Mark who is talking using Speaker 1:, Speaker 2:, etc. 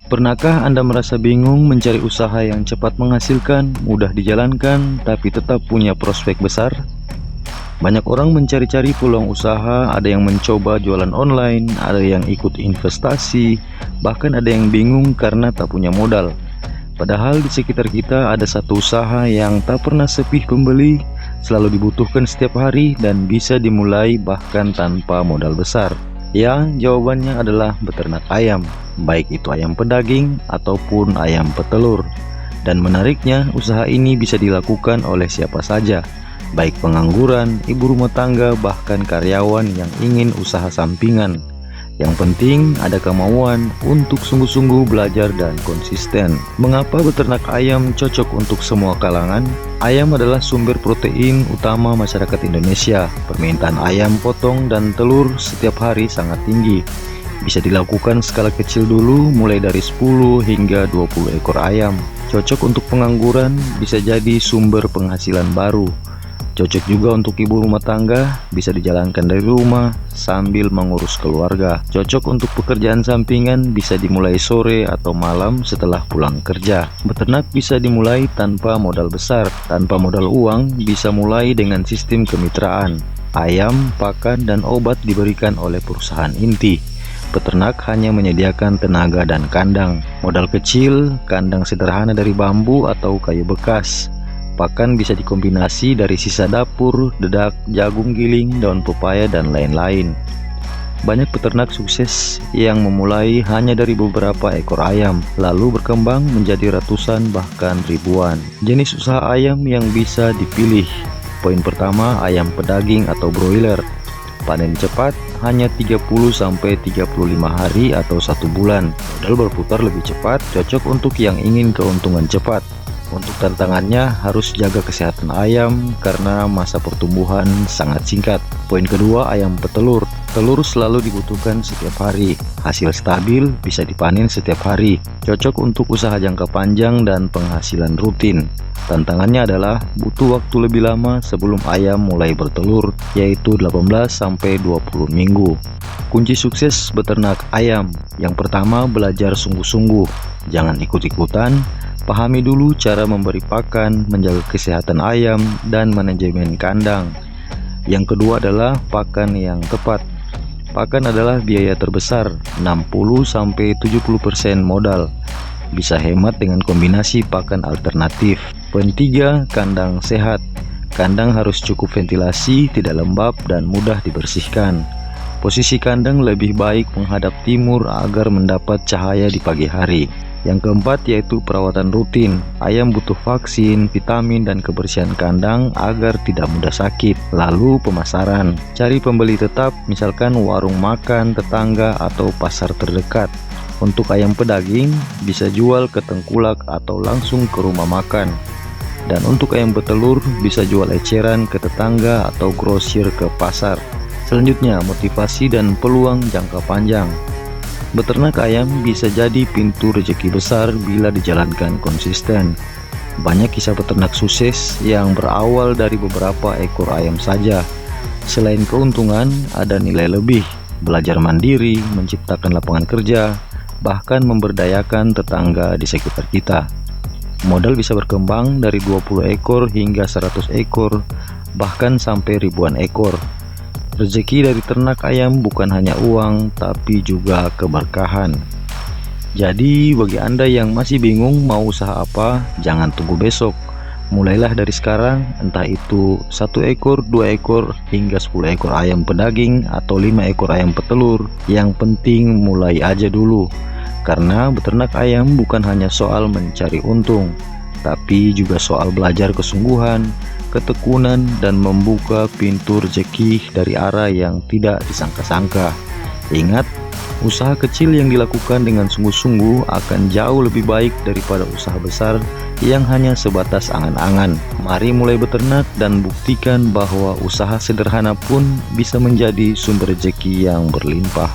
Speaker 1: Pernahkah Anda merasa bingung mencari usaha yang cepat menghasilkan, mudah dijalankan, tapi tetap punya prospek besar? Banyak orang mencari-cari peluang usaha, ada yang mencoba jualan online, ada yang ikut investasi, bahkan ada yang bingung karena tak punya modal. Padahal di sekitar kita ada satu usaha yang tak pernah sepi pembeli, selalu dibutuhkan setiap hari dan bisa dimulai bahkan tanpa modal besar. Ya, jawabannya adalah beternak ayam, baik itu ayam pedaging ataupun ayam petelur. Dan menariknya, usaha ini bisa dilakukan oleh siapa saja, baik pengangguran, ibu rumah tangga, bahkan karyawan yang ingin usaha sampingan. Yang penting ada kemauan untuk sungguh-sungguh belajar dan konsisten. Mengapa beternak ayam cocok untuk semua kalangan? Ayam adalah sumber protein utama masyarakat Indonesia. Permintaan ayam potong dan telur setiap hari sangat tinggi. Bisa dilakukan skala kecil dulu, mulai dari 10 hingga 20 ekor ayam. Cocok untuk pengangguran, bisa jadi sumber penghasilan baru. Cocok juga untuk ibu rumah tangga, bisa dijalankan dari rumah sambil mengurus keluarga. Cocok untuk pekerjaan sampingan, bisa dimulai sore atau malam setelah pulang kerja. Beternak bisa dimulai tanpa modal besar. Tanpa modal uang, bisa mulai dengan sistem kemitraan. Ayam, pakan, dan obat diberikan oleh perusahaan inti. Peternak hanya menyediakan tenaga dan kandang. Modal kecil, kandang sederhana dari bambu atau kayu bekas. Pakan bisa dikombinasi dari sisa dapur, dedak, jagung giling, daun pepaya, dan lain-lain. Banyak peternak sukses yang memulai hanya dari beberapa ekor ayam, lalu berkembang menjadi ratusan bahkan ribuan. Jenis usaha ayam yang bisa dipilih. Poin pertama, ayam pedaging atau broiler. Panen cepat hanya 30-35 hari atau 1 bulan. Modal berputar lebih cepat, cocok untuk yang ingin keuntungan cepat. Untuk tantangannya harus jaga kesehatan ayam karena masa pertumbuhan sangat singkat. Poin kedua, ayam petelur. Telur selalu dibutuhkan setiap hari. Hasil stabil, bisa dipanen setiap hari. Cocok untuk usaha jangka panjang dan penghasilan rutin. Tantangannya adalah butuh waktu lebih lama sebelum ayam mulai bertelur, yaitu 18-20 minggu. Kunci sukses beternak ayam. Yang pertama, belajar sungguh-sungguh. Jangan ikut-ikutan. Pahami dulu cara memberi pakan, menjaga kesehatan ayam, dan manajemen kandang. Yang kedua adalah pakan yang tepat. Pakan adalah biaya terbesar, 60-70% modal. Bisa hemat dengan kombinasi pakan alternatif. Poin 3, kandang sehat. Kandang harus cukup ventilasi, tidak lembab, dan mudah dibersihkan. Posisi kandang lebih baik menghadap timur agar mendapat cahaya di pagi hari. Yang keempat yaitu perawatan rutin. Ayam butuh vaksin, vitamin, dan kebersihan kandang agar tidak mudah sakit. Lalu pemasaran. Cari pembeli tetap, misalkan warung makan, tetangga, atau pasar terdekat. Untuk ayam pedaging, bisa jual ke tengkulak atau langsung ke rumah makan. Dan untuk ayam petelur, bisa jual eceran ke tetangga atau grosir ke pasar. Selanjutnya, motivasi dan peluang jangka panjang. Beternak ayam bisa jadi pintu rezeki besar bila dijalankan konsisten. Banyak kisah peternak sukses yang berawal dari beberapa ekor ayam saja. Selain keuntungan, ada nilai lebih. Belajar mandiri, menciptakan lapangan kerja, bahkan memberdayakan tetangga di sekitar kita. Modal bisa berkembang dari 20 ekor hingga 100 ekor, bahkan sampai ribuan ekor. Rezeki dari ternak ayam bukan hanya uang, tapi juga keberkahan. Jadi, bagi Anda yang masih bingung mau usaha apa, jangan tunggu besok. Mulailah dari sekarang, entah itu 1 ekor, 2 ekor, hingga 10 ekor ayam pedaging, atau 5 ekor ayam petelur. Yang penting mulai aja dulu. Karena beternak ayam bukan hanya soal mencari untung, tapi juga soal belajar kesungguhan, ketekunan, dan membuka pintu rezeki dari arah yang tidak disangka-sangka. Ingat, usaha kecil yang dilakukan dengan sungguh-sungguh akan jauh lebih baik daripada usaha besar yang hanya sebatas angan-angan. Mari mulai beternak dan buktikan bahwa usaha sederhana pun bisa menjadi sumber rezeki yang berlimpah.